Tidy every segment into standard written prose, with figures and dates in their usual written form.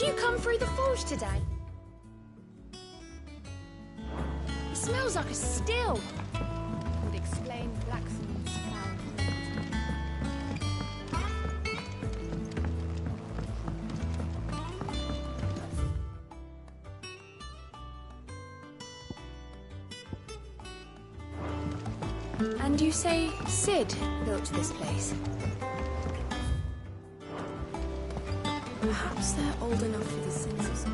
you come through the forge today? It smells like a still. Would explain blacksmith's foul meat. And you say Sid built this place? Perhaps they're old enough for the census.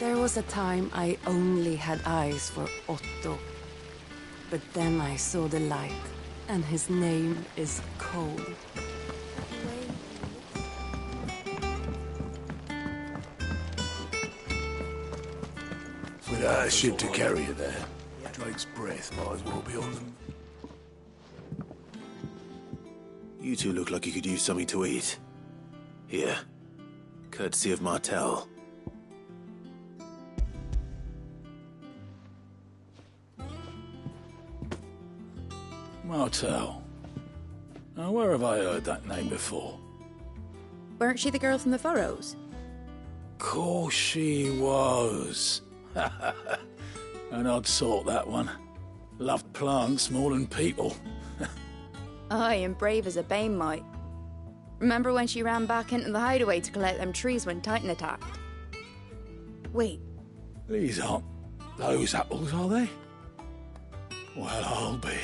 There was a time I only had eyes for Otto. But then I saw the light, and his name is Cole. Without a ship to carry you there, Drake's breath might as well be on them. You two look like you could use something to eat. Here, courtesy of Martel. Martel. Now, where have I heard that name before? Weren't she the girl from the Furrows? Course she was. An odd sort, that one. Loved plants more than people. Aye, and brave as a bane might. Remember when she ran back into the hideaway to collect them trees when Titan attacked? Wait. These aren't those apples, are they? Well, I'll be.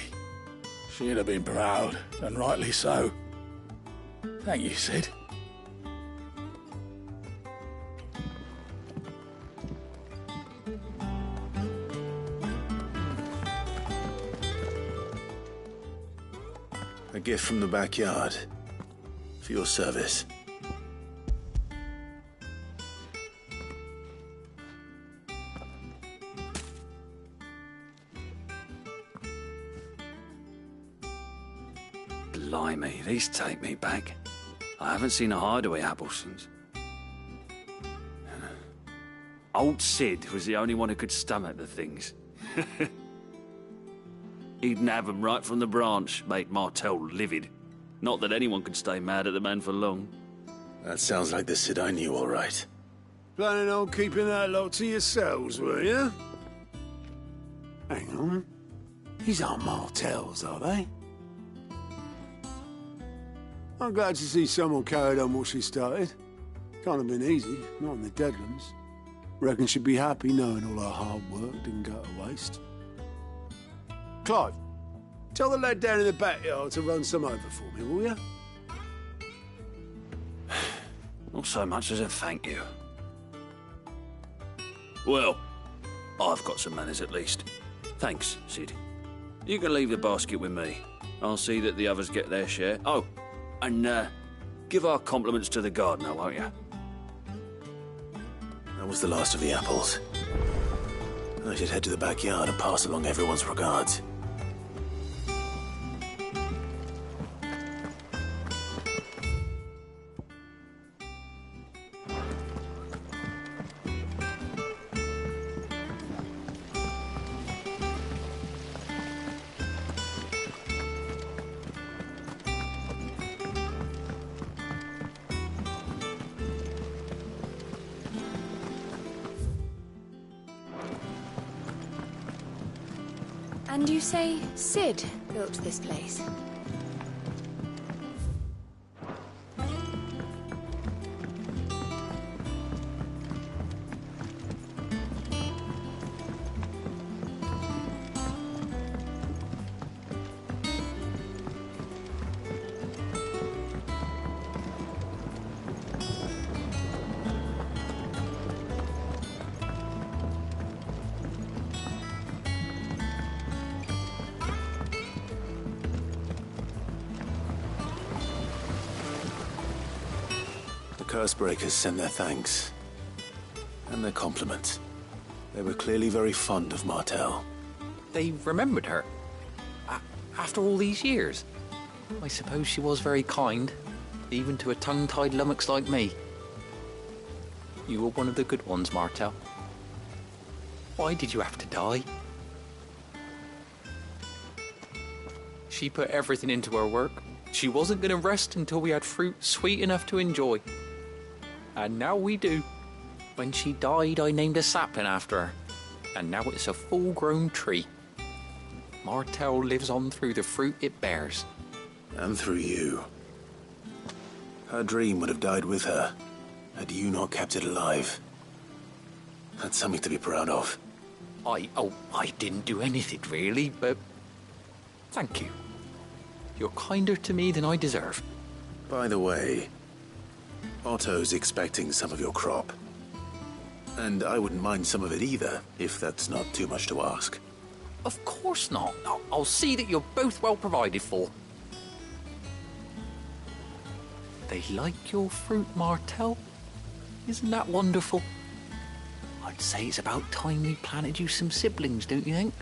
She'd have been proud, and rightly so. Thank you, Sid. A gift from the backyard. For your service. Blimey, these take me back. I haven't seen a hideaway apple since. Old Sid was the only one who could stomach the things. He'd nab 'em right from the branch, make Martel livid. Not that anyone could stay mad at the man for long. That sounds like the Sid I knew, all right. Planning on keeping that lot to yourselves, were you? Hang on. These aren't Martels, are they? I'm glad to see someone carried on what she started. Can't have been easy, not in the Deadlands. Reckon she'd be happy knowing all her hard work didn't go to waste. Clive, tell the lad down in the backyard to run some over for me, will you? Not so much as a thank you. Well, I've got some manners at least. Thanks, Sid. You can leave the basket with me. I'll see that the others get their share. Oh, and give our compliments to the gardener, won't you? That was the last of the apples. I should head to the backyard and pass along everyone's regards. And you say Sid built this place? Cursebreakers send their thanks. And their compliments. They were clearly very fond of Martel. They remembered her? After all these years? I suppose she was very kind, even to a tongue-tied lummox like me. You were one of the good ones, Martel. Why did you have to die? She put everything into her work. She wasn't going to rest until we had fruit sweet enough to enjoy. And now we do. When she died, I named a sapling after her. And now it's a full-grown tree. Martell lives on through the fruit it bears. And through you. Her dream would have died with her, had you not kept it alive. That's something to be proud of. I didn't do anything really, but thank you. You're kinder to me than I deserve. By the way, Otto's expecting some of your crop. And I wouldn't mind some of it either, if that's not too much to ask. Of course not. I'll see that you're both well provided for. They like your fruit, Martell. Isn't that wonderful? I'd say it's about time we planted you some siblings, don't you think?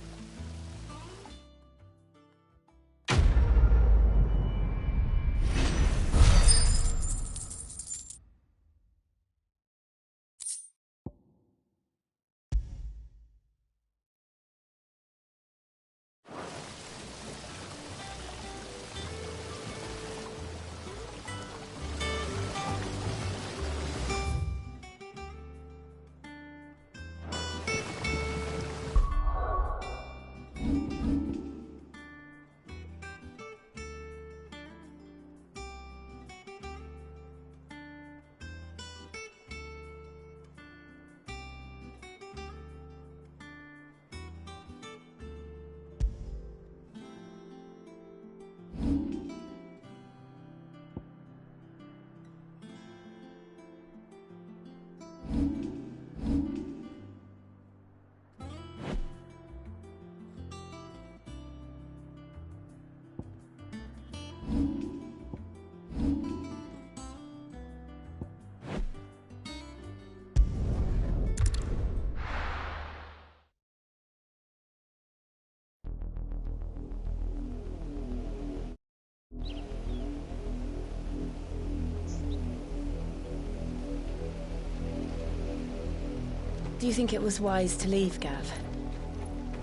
Do you think it was wise to leave, Gav?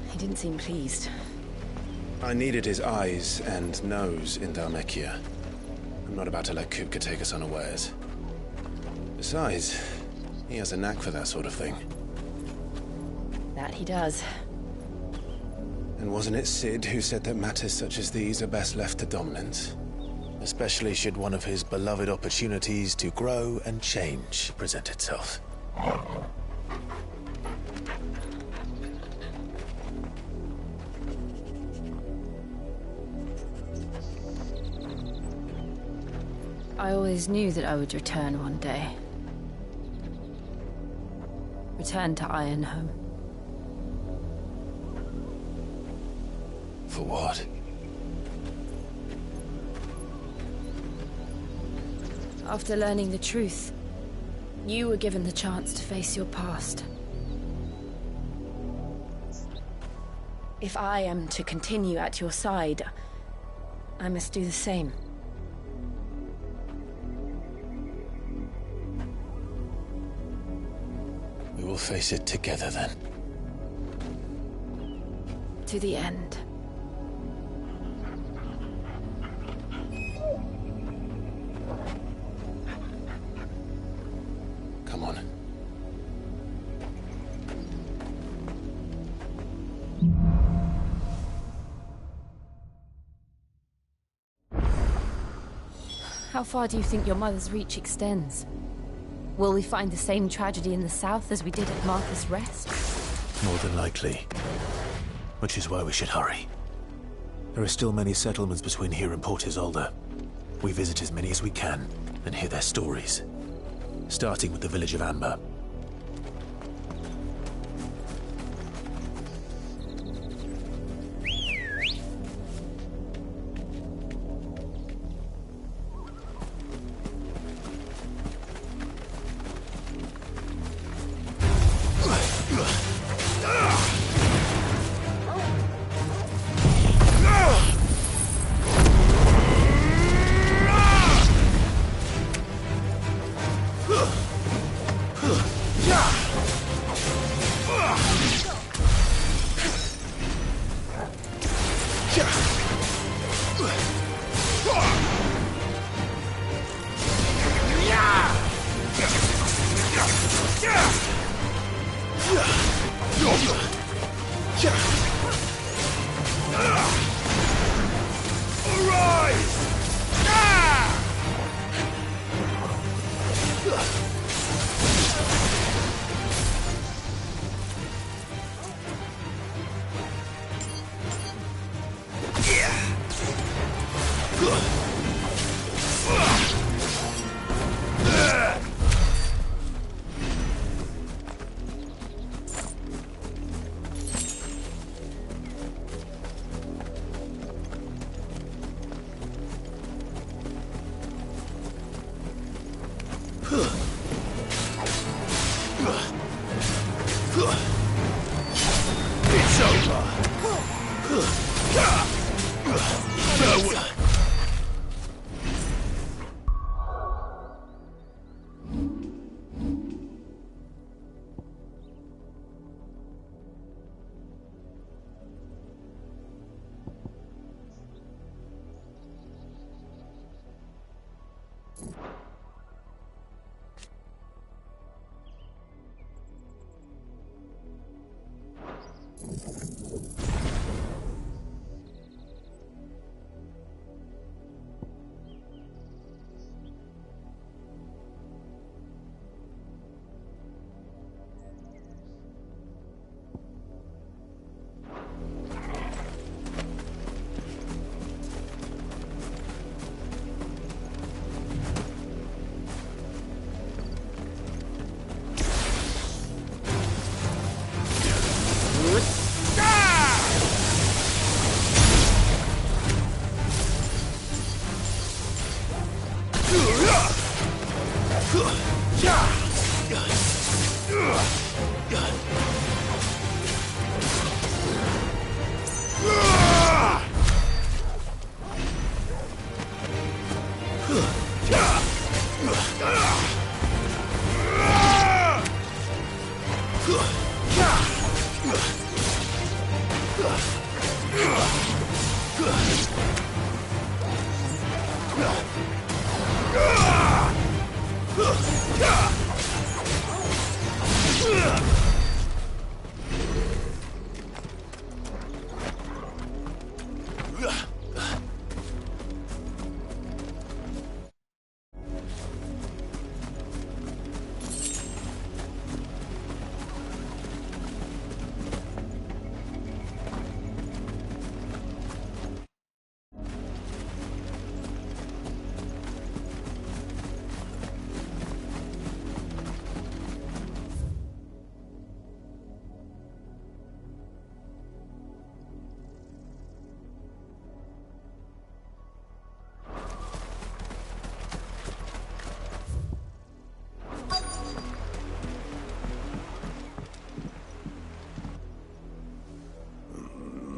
He didn't seem pleased. I needed his eyes and nose in Dhalmekia. I'm not about to let Kupka take us unawares. Besides, he has a knack for that sort of thing. That he does. And wasn't it Sid who said that matters such as these are best left to dominance? Especially should one of his beloved opportunities to grow and change present itself. I always knew that I would return one day. Return to Ironhome. For what? After learning the truth, you were given the chance to face your past. If I am to continue at your side, I must do the same. We will face it together then. To the end. Come on. How far do you think your mother's reach extends? Will we find the same tragedy in the south as we did at Martha's Rest? More than likely. Which is why we should hurry. There are still many settlements between here and Port Isolde. We visit as many as we can and hear their stories. Starting with the village of Amber. Ugh!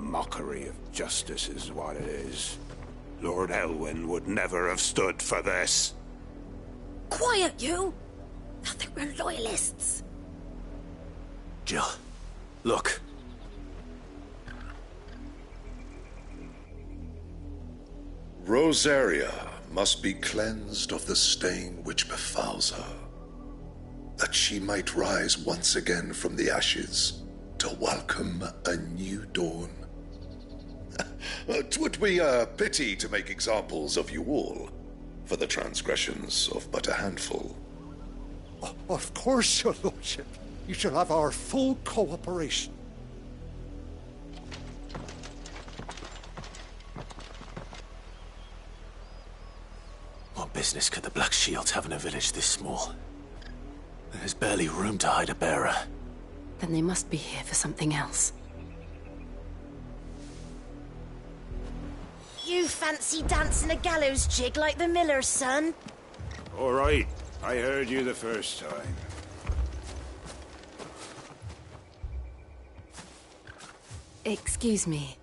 Mockery of justice is what it is. Lord Elwyn would never have stood for this. Quiet, you! Thought they were loyalists. Jill, look. Rosaria must be cleansed of the stain which befouls her, that she might rise once again from the ashes to welcome a new dawn. 'Twould be a pity to make examples of you all, for the transgressions of but a handful. Of course, your lordship. You shall have our full cooperation. What business could the Black Shields have in a village this small? There's barely room to hide a bearer. Then they must be here for something else. You fancy dancing a gallows jig like the miller's son? All right, I heard you the first time. Excuse me,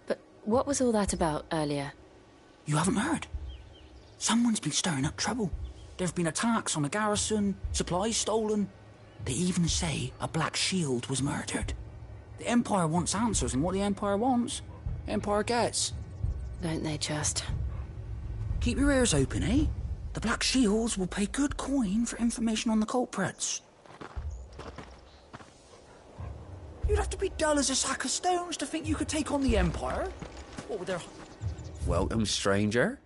but what was all that about earlier? You haven't heard? Someone's been stirring up trouble. There have been attacks on the garrison, supplies stolen. They even say a Black Shield was murdered. The Empire wants answers, and what the Empire wants, the Empire gets. Don't they just? Keep your ears open, eh? The Black Shields will pay good coin for information on the culprits. You'd have to be dull as a sack of stones to think you could take on the Empire. What would their... Welcome, stranger.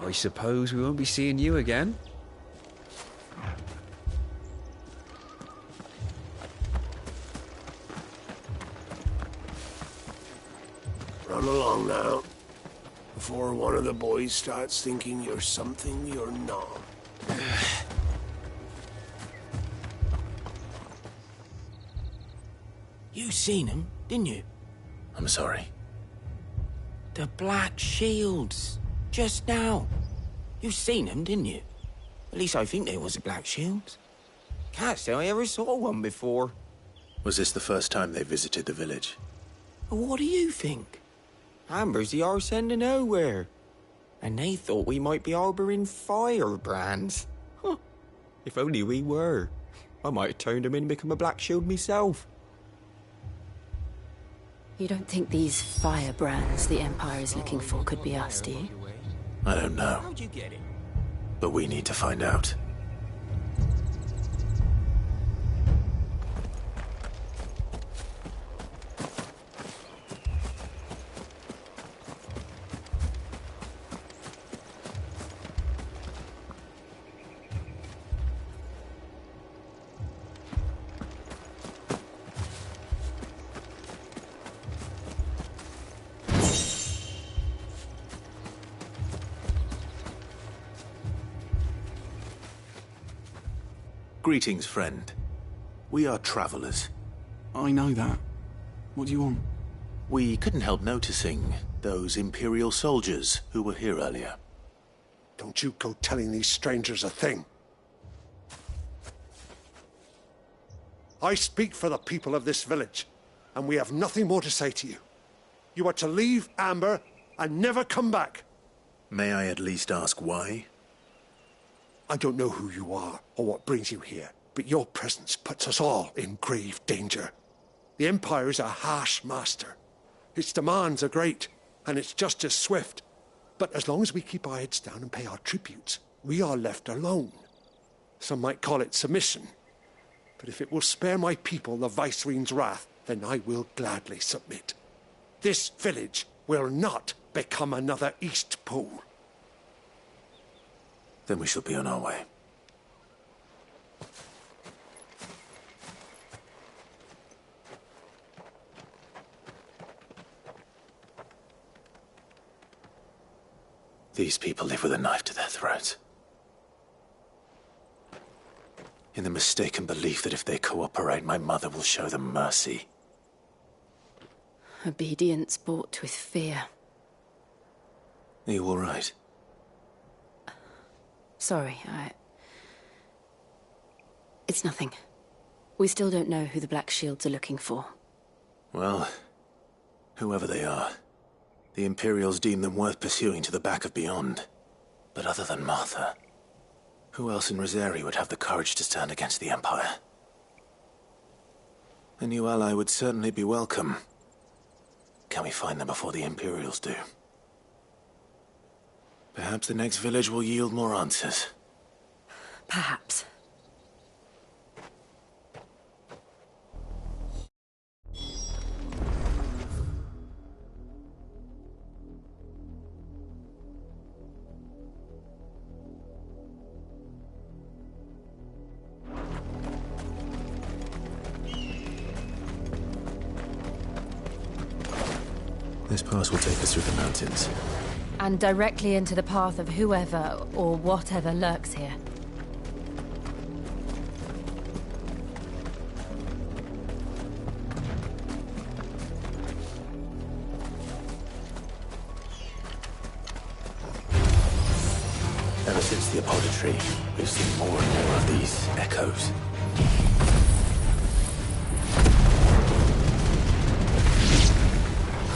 I suppose we won't be seeing you again. Run along now, before one of the boys starts thinking you're something you're not. You seen him, didn't you? I'm sorry. The Black Shields. Just now. You seen them, didn't you? At least I think they was the Black Shields. Can't say I ever saw one before. Was this the first time they visited the village? What do you think? Amber's the arse end of nowhere. And they thought we might be harbouring firebrands. Huh. If only we were. I might have turned them in and become a Black Shield myself. You don't think these firebrands the Empire is looking for could be us, do you? I don't know. How'd you get it? But we need to find out. Greetings, friend. We are travelers. I know that. What do you want? We couldn't help noticing those Imperial soldiers who were here earlier. Don't you go telling these strangers a thing. I speak for the people of this village, and we have nothing more to say to you. You are to leave Amber and never come back. May I at least ask why? I don't know who you are or what brings you here, but your presence puts us all in grave danger. The Empire is a harsh master. Its demands are great, and its justice swift. But as long as we keep our heads down and pay our tributes, we are left alone. Some might call it submission. But if it will spare my people the Viceroy's wrath, then I will gladly submit. This village will not become another East Pole. Then we shall be on our way. These people live with a knife to their throats. In the mistaken belief that if they cooperate, my mother will show them mercy. Obedience bought with fear. Are you all right? Sorry, It's nothing. We still don't know who the Black Shields are looking for. Well, whoever they are, the Imperials deem them worth pursuing to the back of beyond. But other than Martha, who else in Rosari would have the courage to stand against the Empire? A new ally would certainly be welcome. Can we find them before the Imperials do? Perhaps the next village will yield more answers. Perhaps. This pass will take us through the mountains. And directly into the path of whoever or whatever lurks here. Ever since the Apodatory, we've seen more and more of these echoes.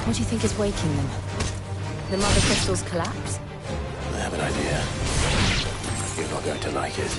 What do you think is waking them? The mother crystal's collapse? I have an idea. You're not going to like it.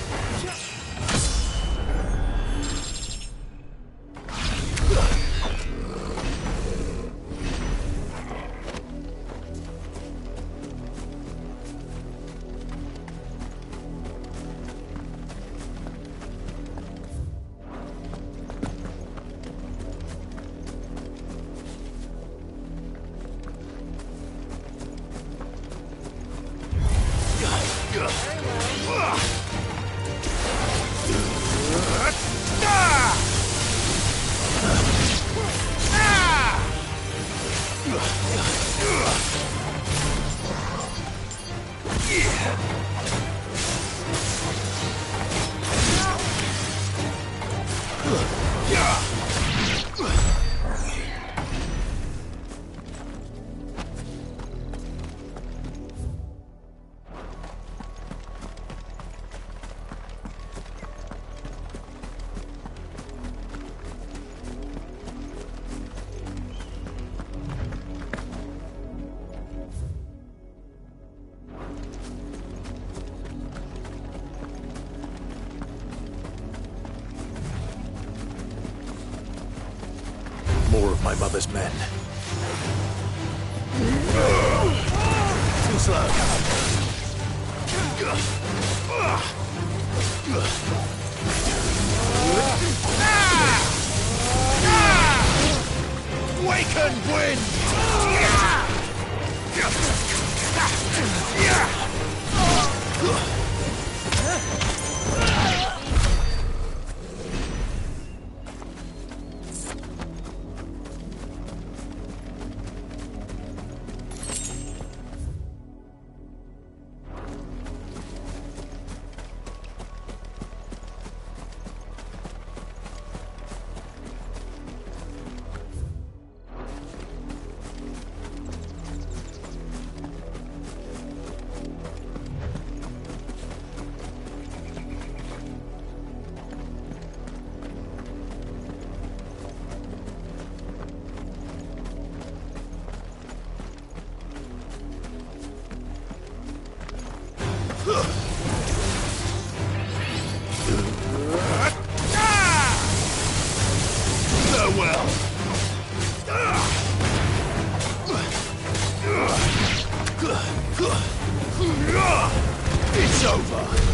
More of my mother's men. Too slow. Waken wind! farewell. It's over.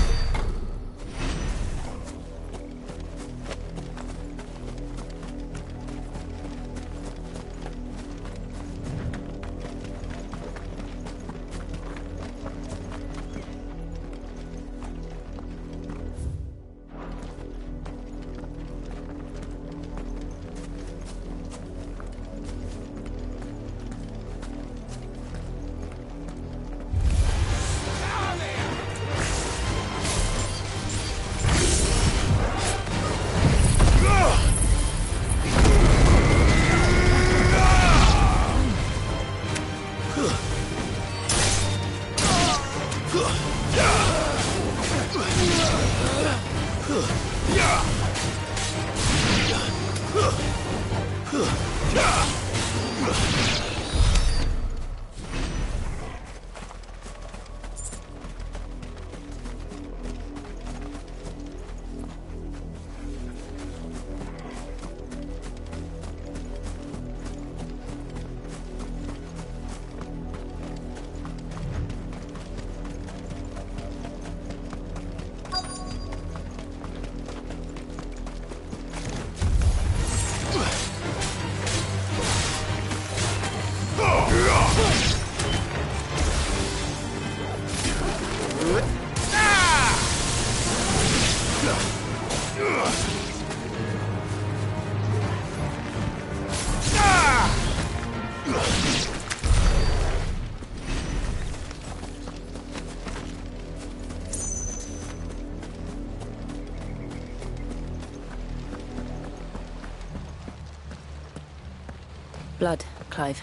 Blood, Clive.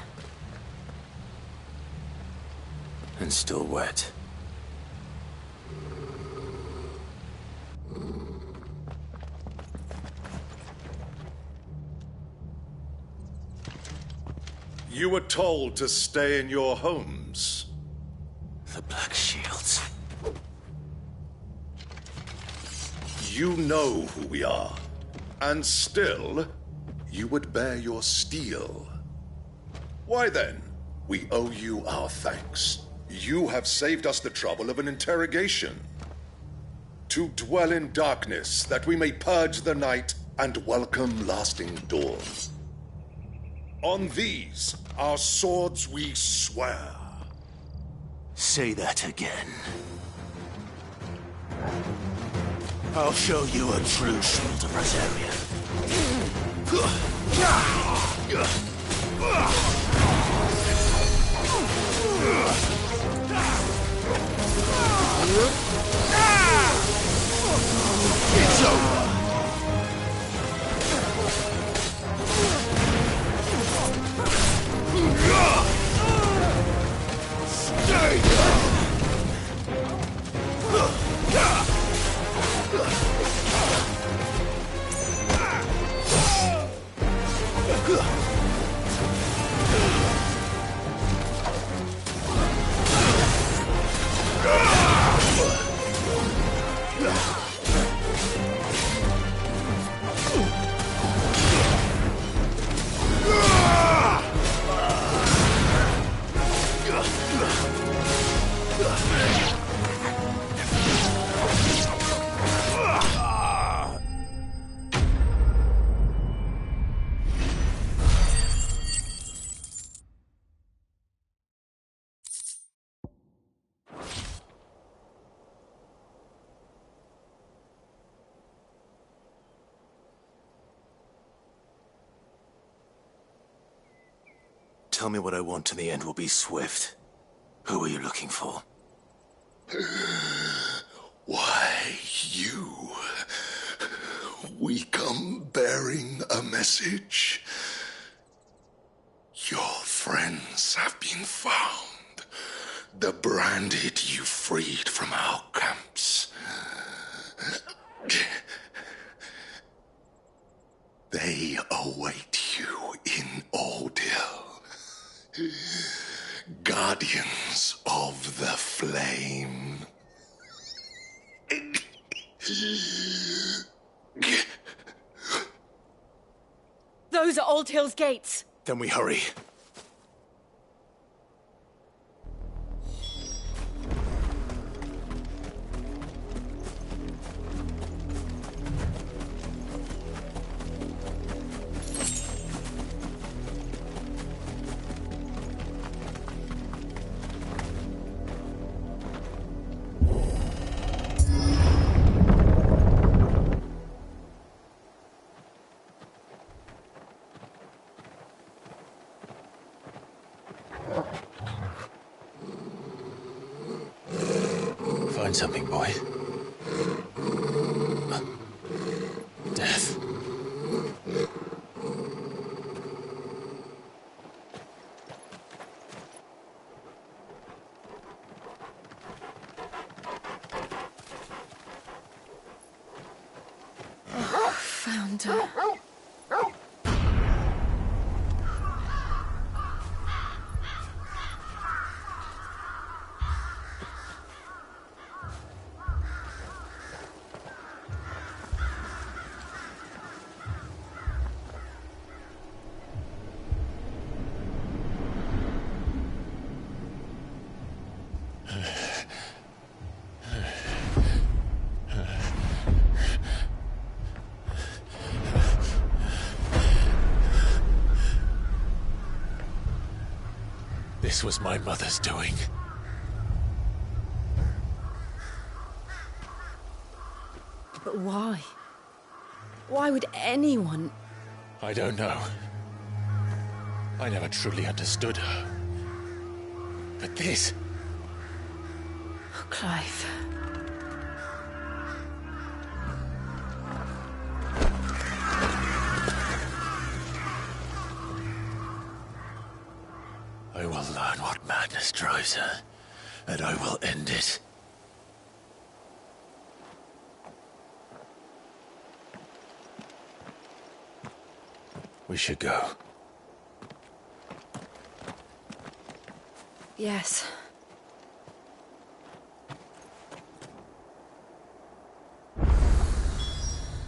And still wet. You were told to stay in your homes. The Black Shields. You know who we are. And still, you would bear your steel. Why then, we owe you our thanks. You have saved us the trouble of an interrogation. To dwell in darkness, that we may purge the night and welcome lasting dawn. On these, our swords we swear. Say that again. I'll show you a true shield of Rosaria. It's over. Stay down. Tell me what I want and the end will be swift. Who are you looking for? Why, you. We come bearing a message. Your friends have been found. The branded you freed from our camps. They await you in Ordil. Guardians of the Flame. Those are Old Hill's gates. Then we hurry. Find something, boy. Death. Found her. This was my mother's doing. But why? Why would anyone... I don't know. I never truly understood her. But this... Oh, Clive. I will learn what madness drives her, and I will end it. We should go. Yes.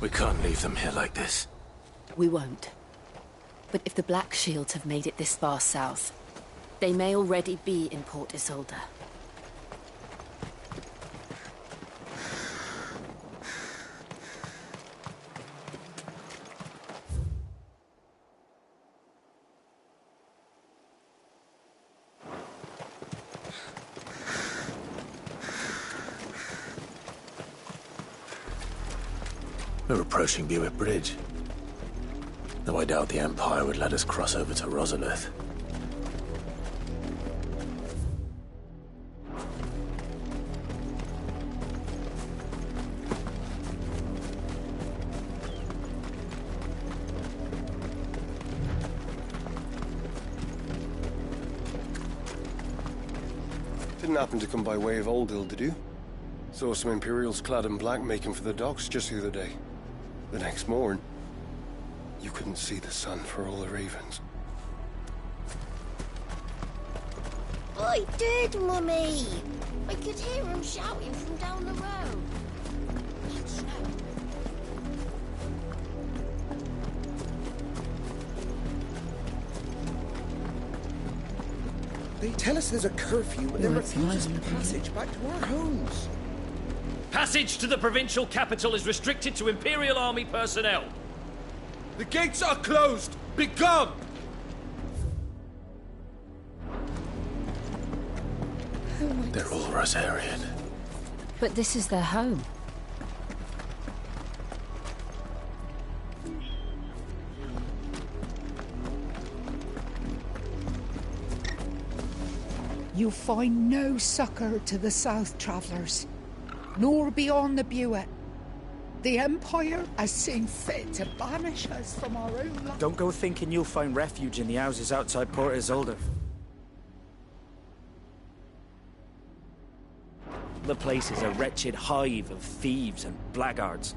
We can't leave them here like this. We won't. But if the Black Shields have made it this far south, they may already be in Port Isolde. We're approaching Buick Bridge. Though I doubt the Empire would let us cross over to Rosalith. Didn't happen to come by way of Old Hill, did you? Saw some Imperials clad in black making for the docks just the other day. The next morn, you couldn't see the sun for all the ravens. I did, Mummy! I could hear him shouting from down the road. That's no. They tell us there's a curfew, but then refuse us passage back to our homes. Passage to the provincial capital is restricted to Imperial Army personnel. The gates are closed! Begone! They're all Rosarian. But this is their home. You find no succor to the south travellers, nor beyond the Buet. The Empire has seen fit to banish us from our own land. Don't go thinking you'll find refuge in the houses outside Port Isolde. The place is a wretched hive of thieves and blackguards.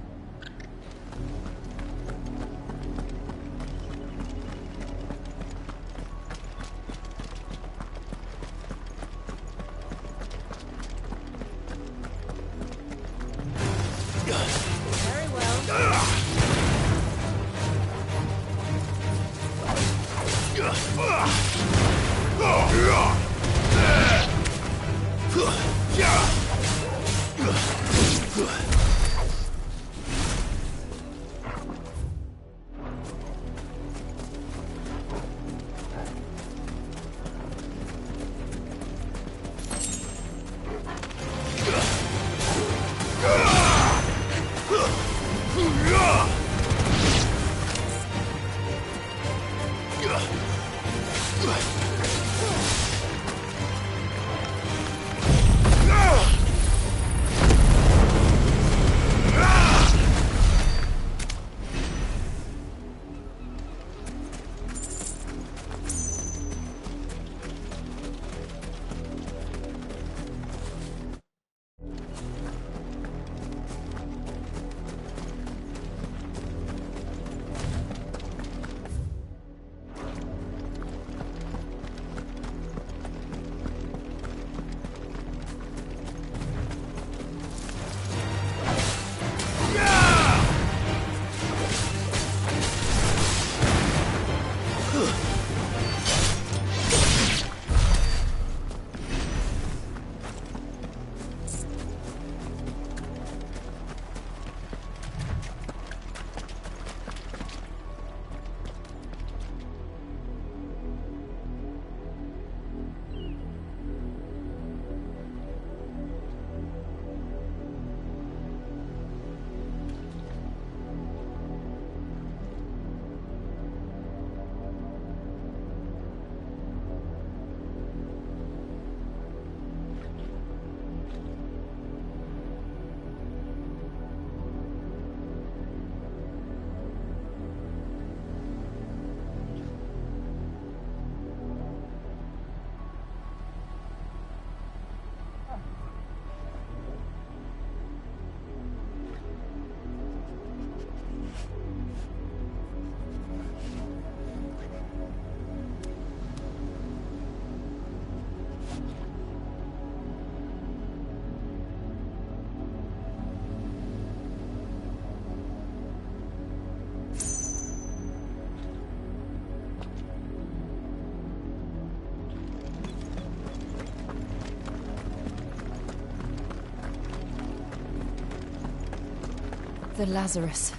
The Lazarus.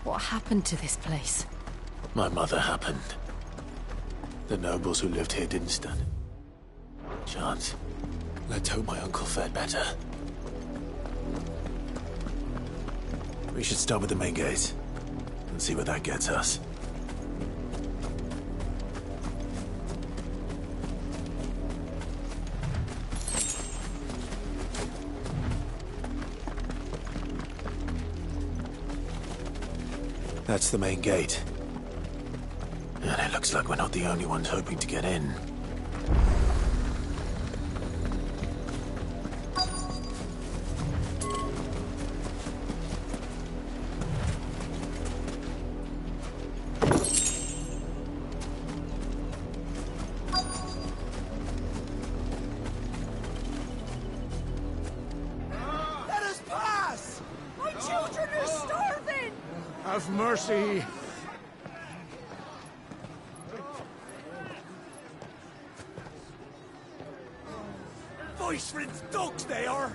What happened to this place? My mother happened. The nobles who lived here didn't stand a chance. Let's hope my uncle fared better. We should start with the main gate and see where that gets us. That's the main gate. And it looks like we're not the only ones hoping to get in. Let us pass! My children are starving! Have mercy. Voice-rinsed dogs they are!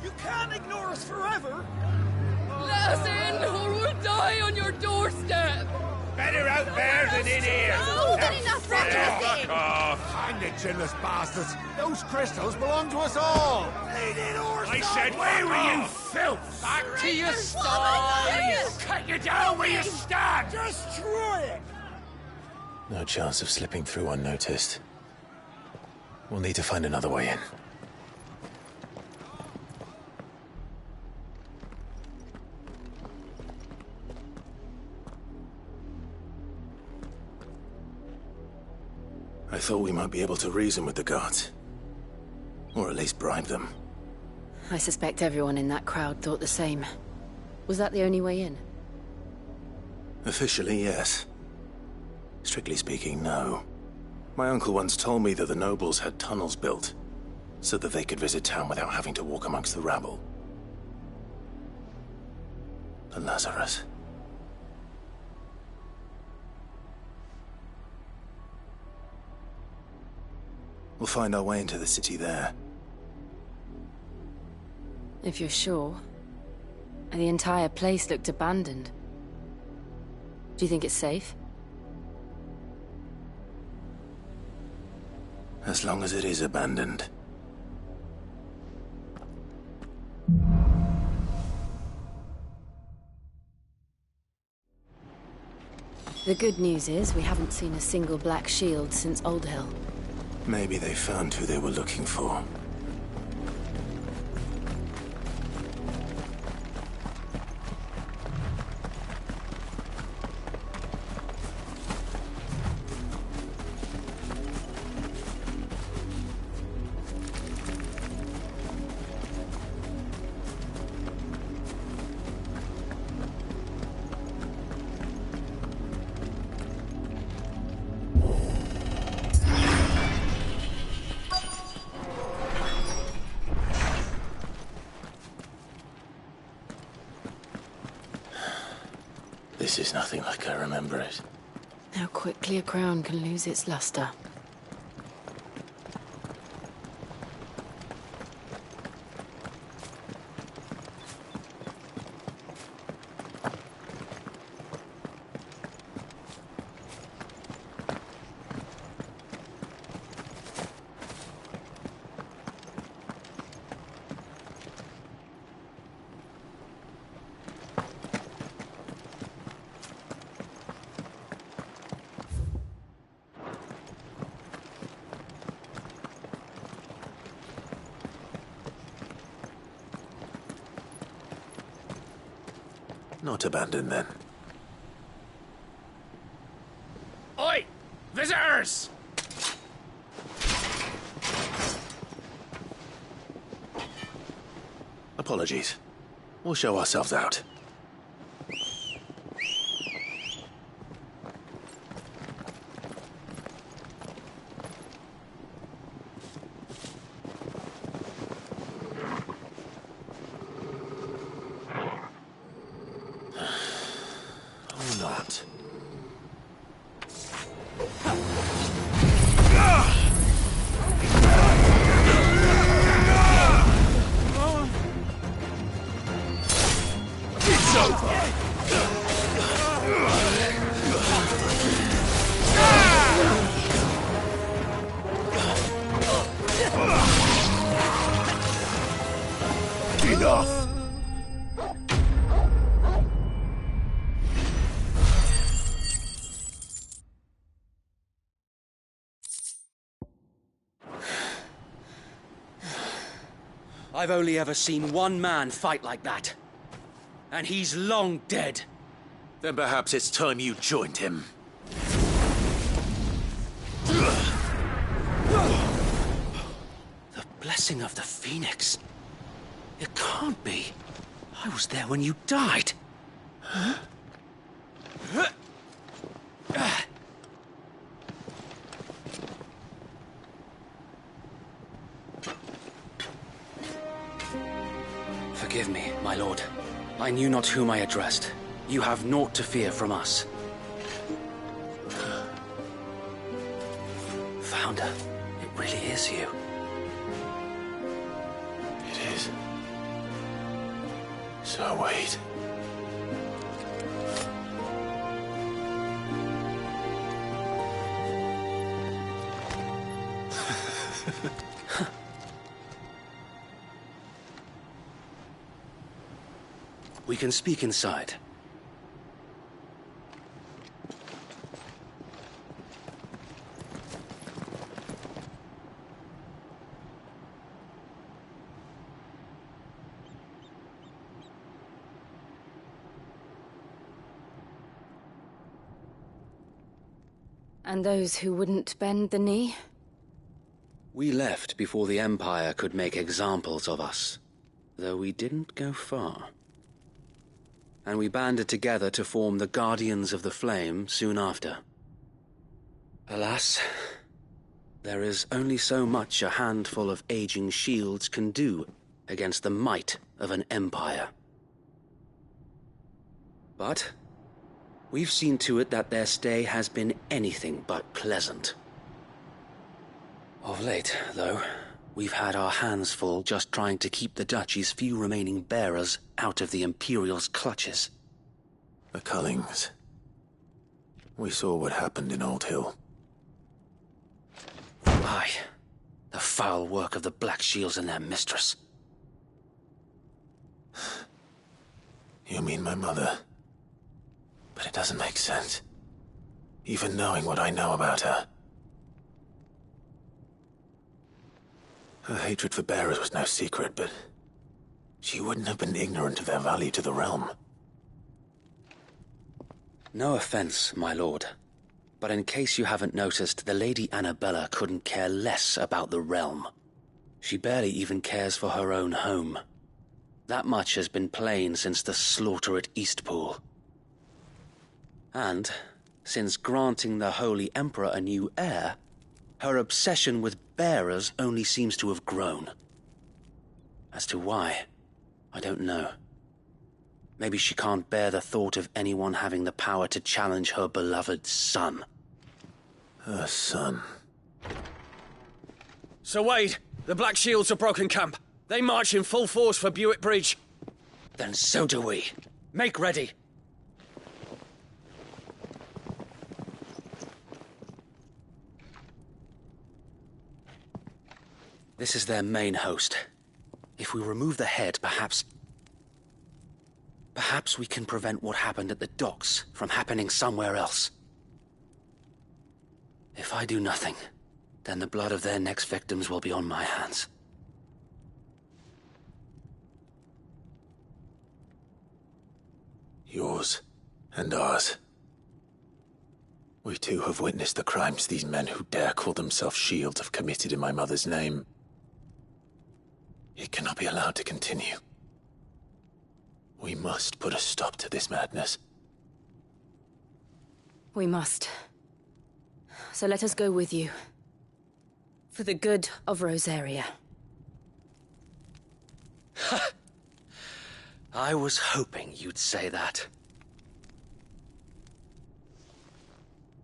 You can't ignore us forever! Let us in, or we'll die on your doorstep! Better out there than in here! No, good enough, Roger! Fuck off! Hang the chinless bastards. Those crystals belong to us all. I said, where were you, filth? Back to your sties! Cut you down where you stand! Destroy it! No chance of slipping through unnoticed. We'll need to find another way in. I thought we might be able to reason with the guards. Or at least bribe them. I suspect everyone in that crowd thought the same. Was that the only way in? Officially, yes. Strictly speaking, no. My uncle once told me that the nobles had tunnels built, so that they could visit town without having to walk amongst the rabble. The Lazarus. We'll find our way into the city there. If you're sure. The entire place looked abandoned. Do you think it's safe? As long as it is abandoned. The good news is we haven't seen a single black shield since Old Hill. Maybe they found who they were looking for. This is nothing like I remember it. How quickly a crown can lose its luster. Not abandoned, then. Oi! Visitors! Apologies. We'll show ourselves out. Enough! I've only ever seen one man fight like that. And he's long dead. Then perhaps it's time you joined him. The blessing of the Phoenix. It can't be. I was there when you died. Forgive me, my lord. I knew not whom I addressed. You have naught to fear from us. Founder, it really is you. It is. So wait. We can speak inside. And those who wouldn't bend the knee? We left before the Empire could make examples of us, though we didn't go far. And we banded together to form the Guardians of the Flame soon after. Alas, there is only so much a handful of aging shields can do against the might of an empire. But we've seen to it that their stay has been anything but pleasant. Of late, though, we've had our hands full just trying to keep the Duchy's few remaining bearers out of the Imperial's clutches. The Cullings. We saw what happened in Old Hill. Aye. The foul work of the Black Shields and their mistress. You mean my mother? But it doesn't make sense. Even knowing what I know about her. Her hatred for bearers was no secret, but she wouldn't have been ignorant of their value to the realm. No offense, my lord. But in case you haven't noticed, the Lady Annabella couldn't care less about the realm. She barely even cares for her own home. That much has been plain since the slaughter at Eastpool. And, since granting the Holy Emperor a new heir, her obsession with bearers only seems to have grown. As to why, I don't know. Maybe she can't bear the thought of anyone having the power to challenge her beloved son. Her son. Sir Wade, the Black Shields have broken camp. They march in full force for Buick Bridge. Then so do we. Make ready. This is their main host. If we remove the head, perhaps we can prevent what happened at the docks from happening somewhere else. If I do nothing, then the blood of their next victims will be on my hands. Yours and ours. We too have witnessed the crimes these men who dare call themselves shields have committed in my mother's name. It cannot be allowed to continue. We must put a stop to this madness. We must. So let us go with you. For the good of Rosaria. I was hoping you'd say that.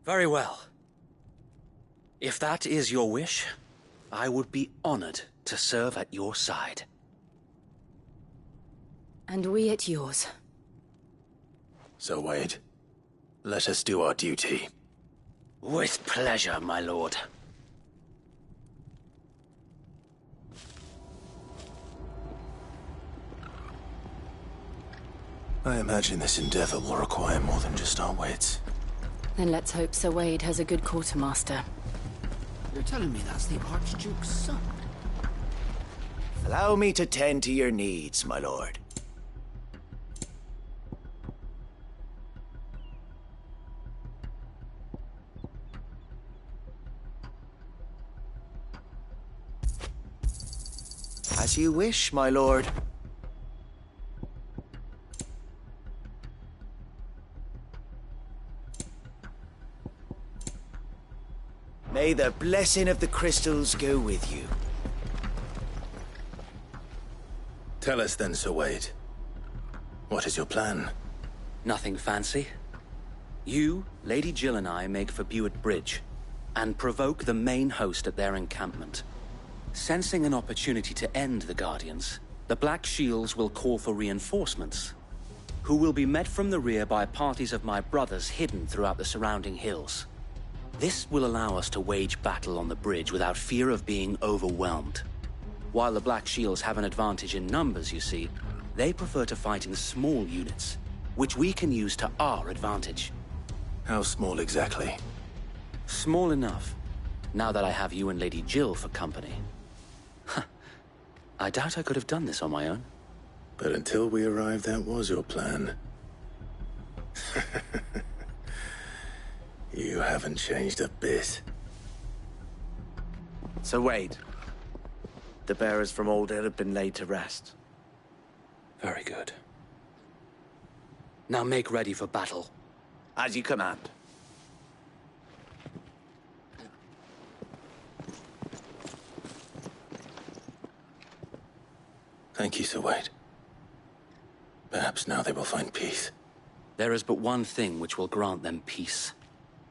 Very well. If that is your wish, I would be honored to serve at your side. And we at yours. So, Wade, let us do our duty. With pleasure, my lord. I imagine this endeavor will require more than just our wits. Then let's hope Sir Wade has a good quartermaster. You're telling me that's the Archduke's son? Allow me to tend to your needs, my lord. As you wish, my lord. May the blessing of the crystals go with you. Tell us then, Sir Wade. What is your plan? Nothing fancy. You, Lady Jill and I make for Buick Bridge, and provoke the main host at their encampment. Sensing an opportunity to end the Guardians, the Black Shields will call for reinforcements, who will be met from the rear by parties of my brothers hidden throughout the surrounding hills. This will allow us to wage battle on the bridge without fear of being overwhelmed. While the Black Shields have an advantage in numbers, you see, they prefer to fight in small units, which we can use to our advantage. How small exactly? Small enough, now that I have you and Lady Jill for company. I doubt I could have done this on my own. But until we arrived, that was your plan. You haven't changed a bit. Sir Wade, the bearers from Old Hill have been laid to rest. Very good. Now make ready for battle. As you command. Thank you, Sir Wade. Perhaps now they will find peace. There is but one thing which will grant them peace.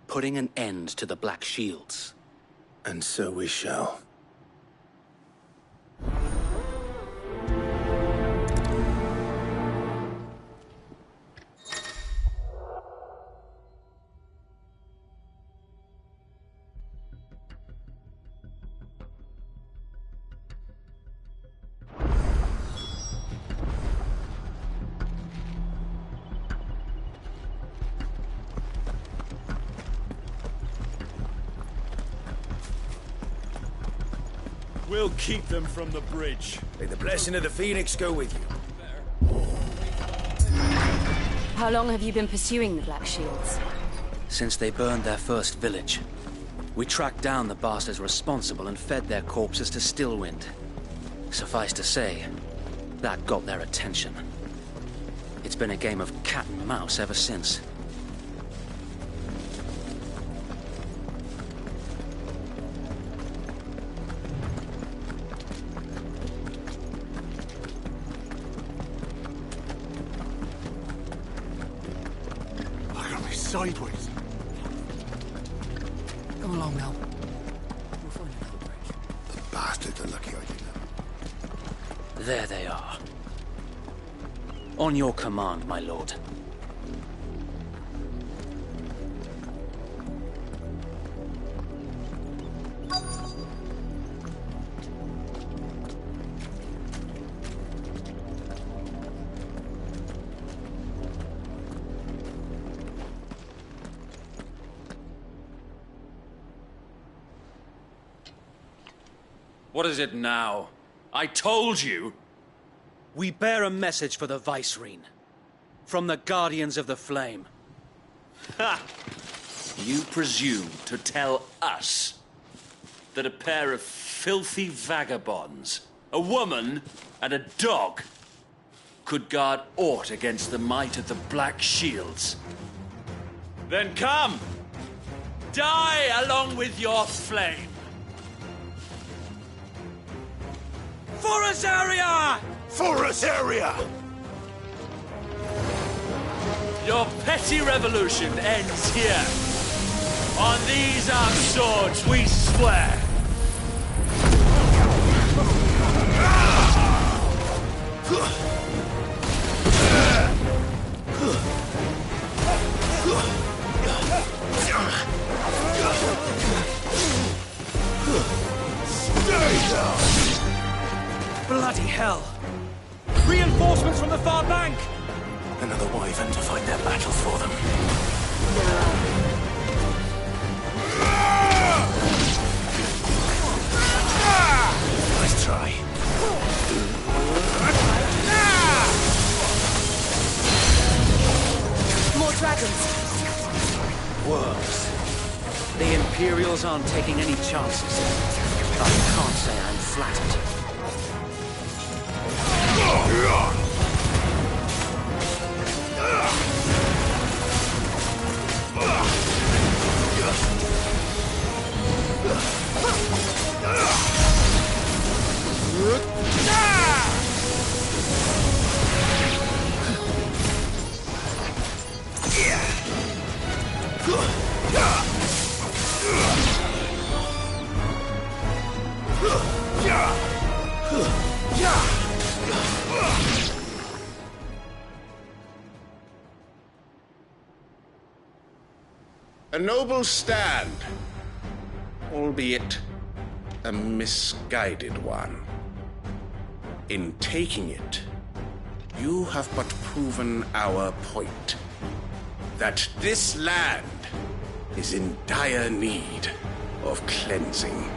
Putting an end to the Black Shields. And so we shall. We'll keep them from the bridge. May the blessing of the Phoenix go with you. How long have you been pursuing the Black Shields? Since they burned their first village. We tracked down the bastards responsible and fed their corpses to Stillwind. Suffice to say, that got their attention. It's been a game of cat and mouse ever since. Sideways. Come along now. We'll find another bridge. The bastards are lucky I didn't. There they are. On your command, my lord. What is it now? I told you! We bear a message for the Vicereine. From the Guardians of the Flame. Ha! You presume to tell us that a pair of filthy vagabonds, a woman and a dog, could guard aught against the might of the Black Shields? Then come! Die along with your flame! For Azaria! For Azaria! Your petty revolution ends here. On these our swords we swear. Stay down! Bloody hell! Reinforcements from the far bank! Another wyvern to fight their battle for them. Nice try. More dragons! Worms. The Imperials aren't taking any chances. I can't say I'm flattered. A noble stand, albeit a misguided one. In taking it, you have but proven our point, that this land is in dire need of cleansing.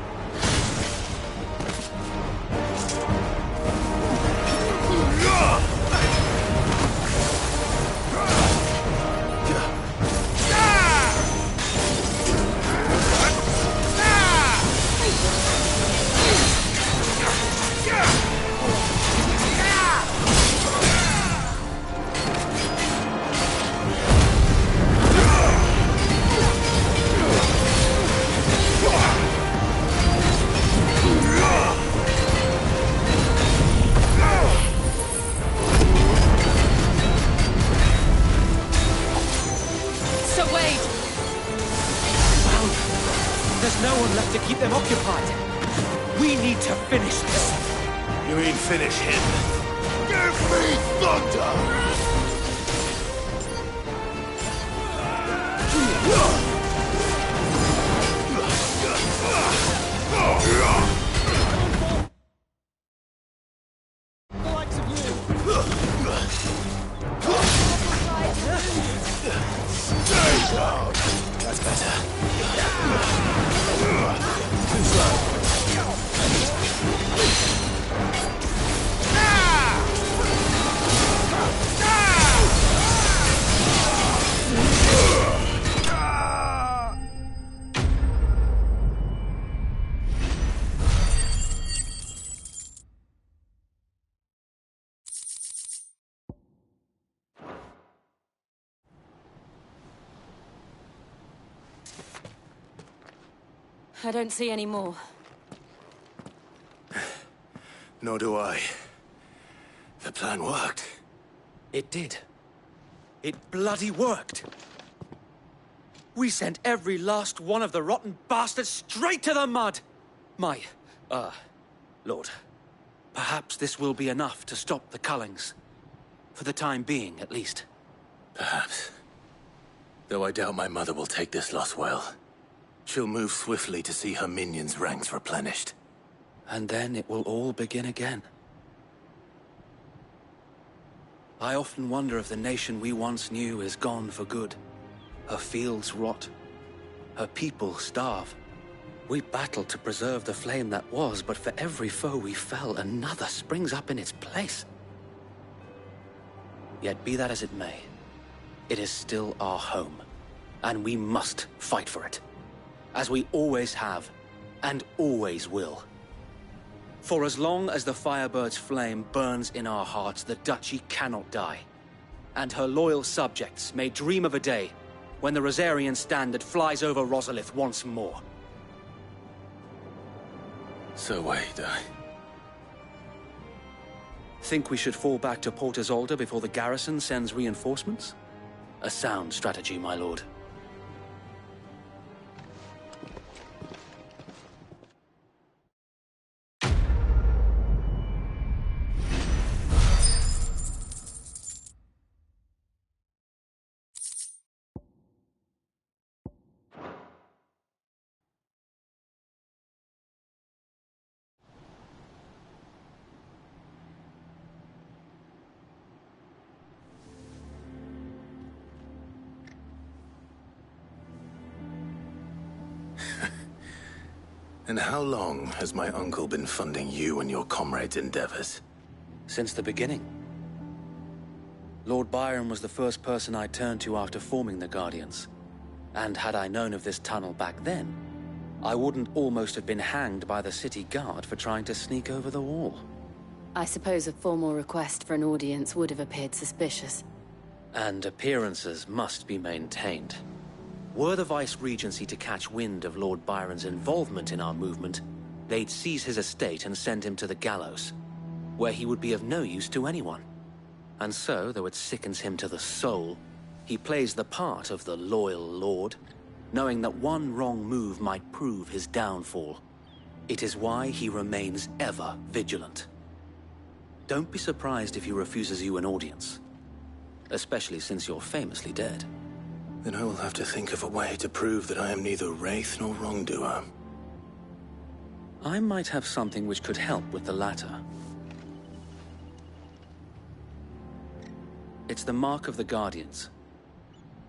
There's no one left to keep them occupied. We need to finish this. You mean finish him? Give me thunder! That's better. Too slow. I don't see any more. Nor do I. The plan worked. It did. It bloody worked. We sent every last one of the rotten bastards straight to the mud! Lord, perhaps this will be enough to stop the Cullings. For the time being, at least. Perhaps. Though I doubt my mother will take this loss well. She'll move swiftly to see her minions' ranks replenished. And then it will all begin again. I often wonder if the nation we once knew is gone for good. Her fields rot. Her people starve. We battled to preserve the flame that was, but for every foe we fell, another springs up in its place. Yet be that as it may, it is still our home, and we must fight for it. As we always have, and always will. For as long as the Firebird's flame burns in our hearts, the Duchy cannot die. And her loyal subjects may dream of a day when the Rosarian standard flies over Rosalith once more. So wait, Think we should fall back to Port Isolde before the garrison sends reinforcements? A sound strategy, my lord. And how long has my uncle been funding you and your comrades' endeavors? Since the beginning. Lord Byron was the first person I turned to after forming the Guardians. And had I known of this tunnel back then, I wouldn't almost have been hanged by the city guard for trying to sneak over the wall. I suppose a formal request for an audience would have appeared suspicious. And appearances must be maintained. Were the Vice-Regency to catch wind of Lord Byron's involvement in our movement, they'd seize his estate and send him to the gallows, where he would be of no use to anyone. And so, though it sickens him to the soul, he plays the part of the loyal lord, knowing that one wrong move might prove his downfall. It is why he remains ever vigilant. Don't be surprised if he refuses you an audience, especially since you're famously dead. Then I will have to think of a way to prove that I am neither wraith nor wrongdoer. I might have something which could help with the latter. It's the mark of the Guardians.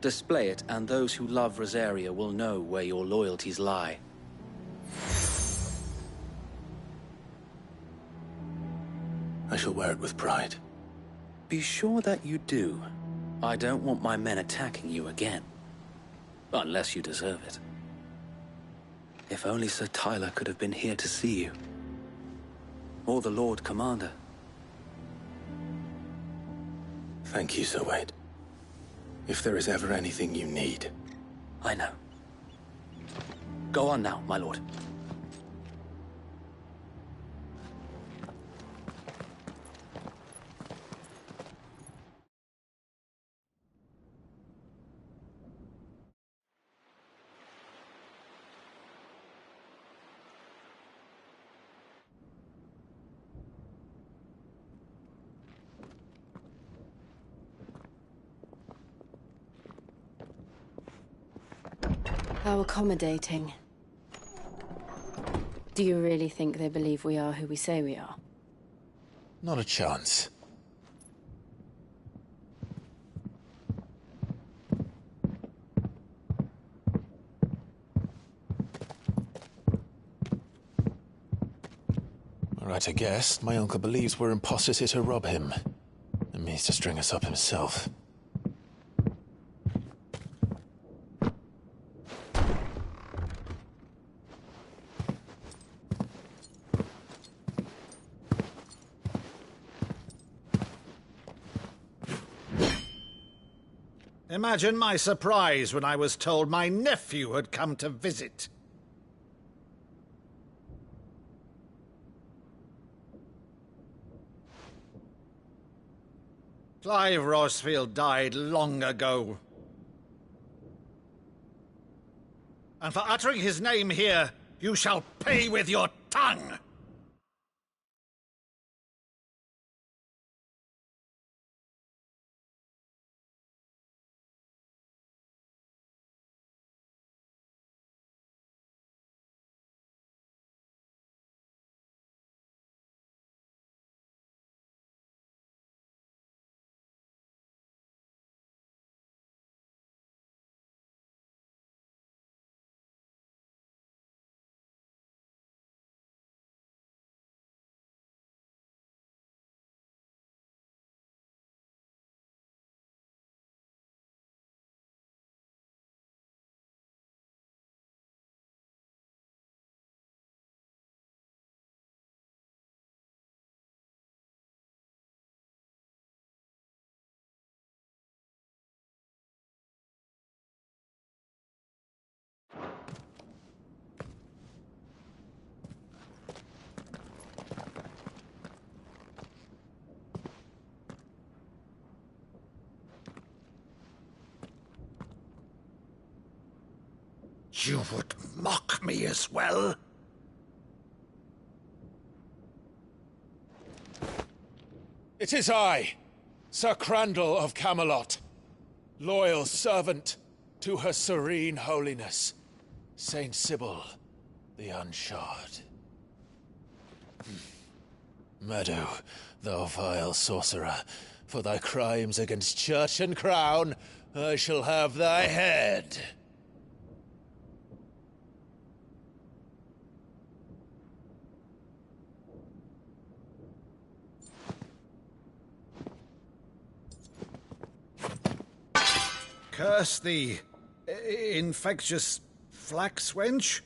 Display it, and those who love Rosaria will know where your loyalties lie. I shall wear it with pride. Be sure that you do. I don't want my men attacking you again. Unless you deserve it. If only Sir Tyler could have been here to see you. Or the Lord Commander. Thank you, Sir Wade. If there is ever anything you need... I know. Go on now, my lord. How accommodating. Do you really think they believe we are who we say we are? Not a chance. Right, I guess. My uncle believes we're imposters here to rob him. And means to string us up himself. Imagine my surprise when I was told my nephew had come to visit. Clive Rosfield died long ago. And for uttering his name here, you shall pay with your tongue! You would mock me as well? It is I, Sir Crandall of Camelot, loyal servant to Her Serene Holiness, Saint Sybil the Unshod. Meadow, thou vile sorcerer, for thy crimes against church and crown, I shall have thy head. Curse thee, infectious flax wench.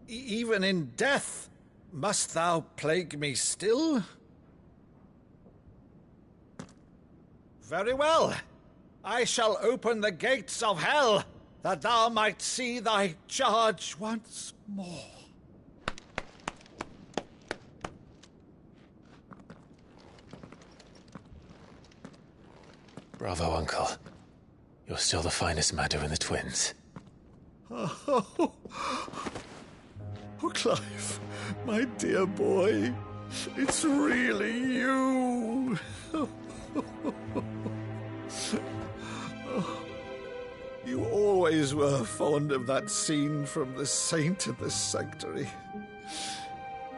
Even in death, must thou plague me still? Very well. I shall open the gates of hell, that thou might see thy charge once more. Bravo, Uncle. You're still the finest Meadow in the twins. Oh, Clive, my dear boy, it's really you. You always were fond of that scene from The Saint of the Sanctuary.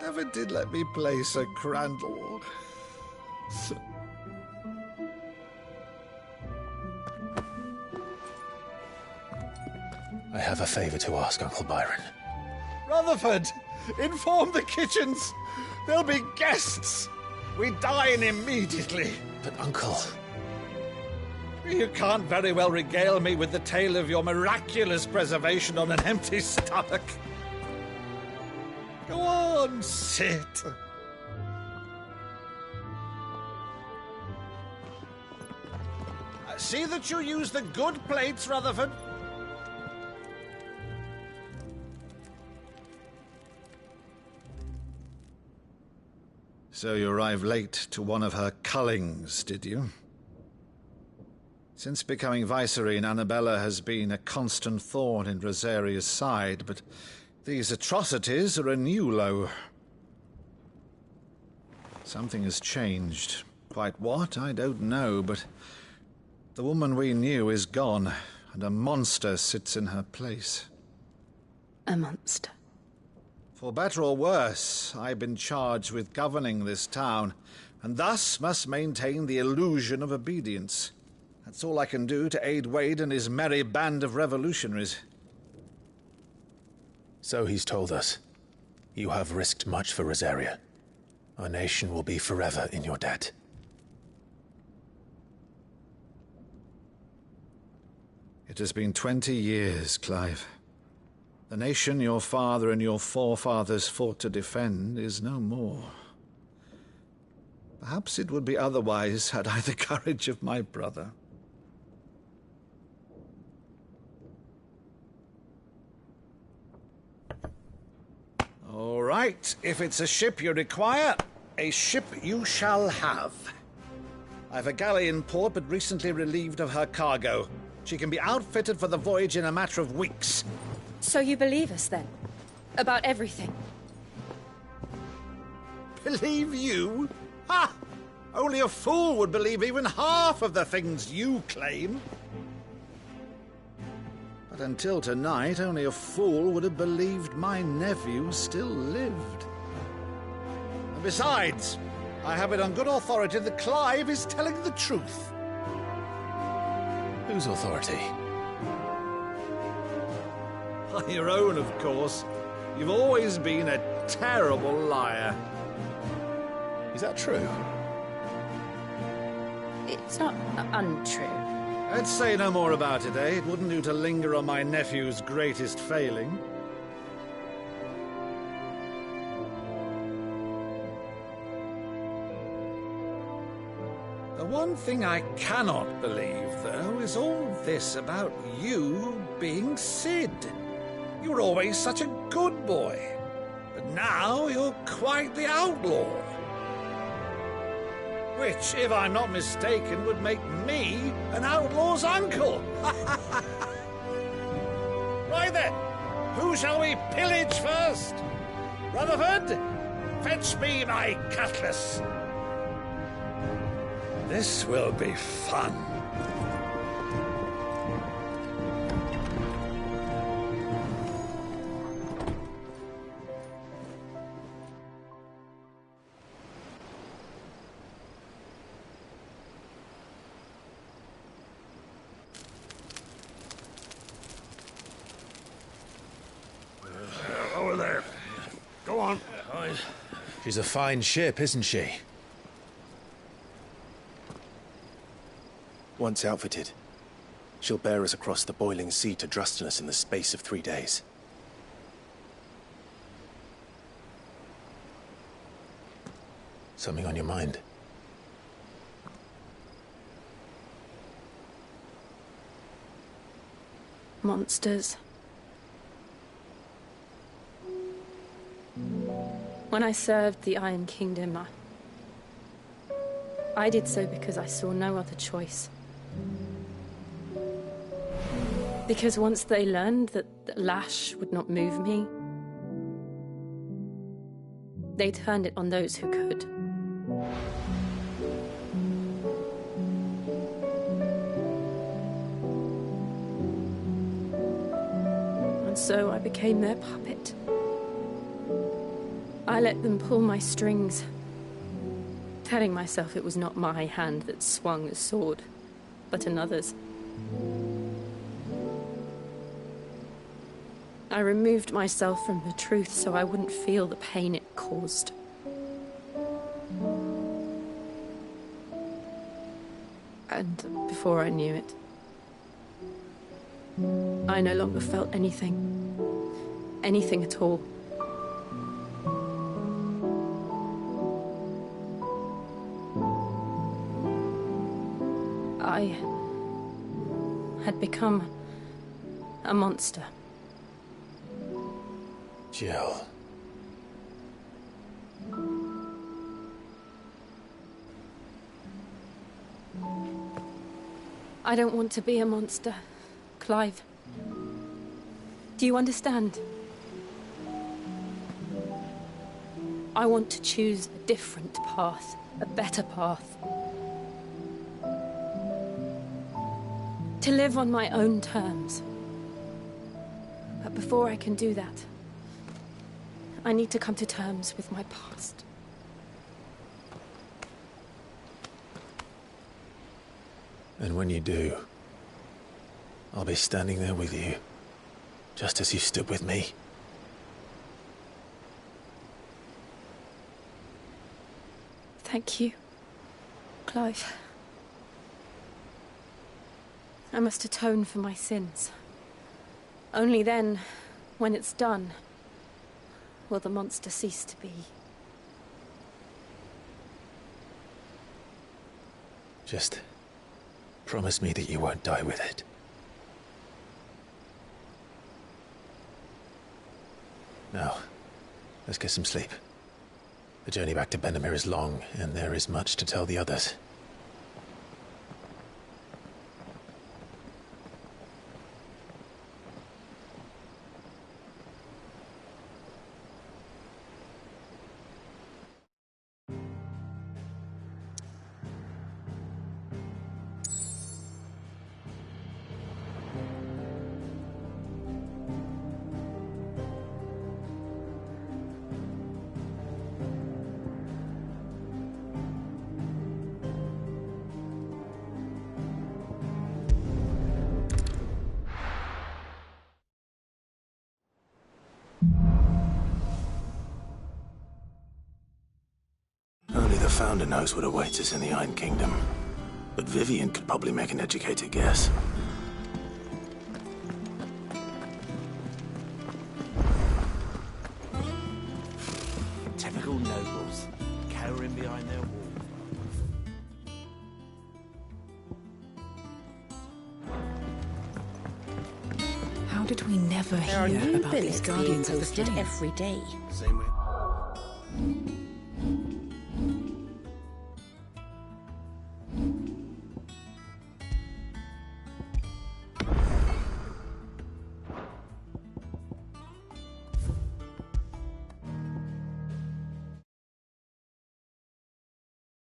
Never did let me play Sir Crandall. I have a favor to ask, Uncle Byron. Rutherford, inform the kitchens. There'll be guests. We dine immediately. But, Uncle... You can't very well regale me with the tale of your miraculous preservation on an empty stomach. Go on, sit. See that you use the good plates, Rutherford. So you arrived late to one of her cullings, did you? Since becoming Vicereine, Annabella has been a constant thorn in Rosaria's side, but these atrocities are a new low. Something has changed. Quite what, I don't know, but the woman we knew is gone, and a monster sits in her place. a monster. For better or worse, I've been charged with governing this town, and thus must maintain the illusion of obedience. That's all I can do to aid Wade and his merry band of revolutionaries. So he's told us. You have risked much for Rosaria. Our nation will be forever in your debt. It has been 20 years, Clive. The nation your father and your forefathers fought to defend is no more. Perhaps it would be otherwise had I the courage of my brother. All right, if it's a ship you require, a ship you shall have. I've a galley in port, but recently relieved of her cargo. She can be outfitted for the voyage in a matter of weeks. So you believe us, then? About everything? Believe you? Ha! Only a fool would believe even half of the things you claim. But until tonight, only a fool would have believed my nephew still lived. And besides, I have it on good authority that Clive is telling the truth. Whose authority? Your own, of course. You've always been a terrible liar. Is that true? It's not untrue. Let's say no more about it, eh? It wouldn't do to linger on my nephew's greatest failing. The one thing I cannot believe, though, is all this about you being Sid. You were always such a good boy, but now you're quite the outlaw. Which, if I'm not mistaken, would make me an outlaw's uncle. Right then, who shall we pillage first? Rutherford, fetch me my cutlass. This will be fun. Over there. Go on. She's a fine ship, isn't she? Once outfitted, she'll bear us across the boiling sea to Drustinus in the space of 3 days. Something on your mind? Monsters. When I served the Iron Kingdom, I did so because I saw no other choice. Because once they learned that Lash would not move me, they turned it on those who could. And so I became their puppet. I let them pull my strings, telling myself it was not my hand that swung the sword, but another's. I removed myself from the truth so I wouldn't feel the pain it caused. And before I knew it, I no longer felt anything. Anything at all. I had become a monster. Jill. I don't want to be a monster, Clive. Do you understand? I want to choose a different path, a better path. To live on my own terms. A before I can do that, I need to come to terms with my past. And when you do, I'll be standing there with you, just as you stood with me. Thank you, Clive. I must atone for my sins. Only then, when it's done, will the monster cease to be. Just promise me that you won't die with it. Now, let's get some sleep. The journey back to Benamir is long, and there is much to tell the others. Only the Founder knows what awaits us in the Iron Kingdom. But Vivian could probably make an educated guess. Typical nobles, cowering behind their wall. How did we never There are hear new about these billets being Guardians of the posted Flame? every day. Same way.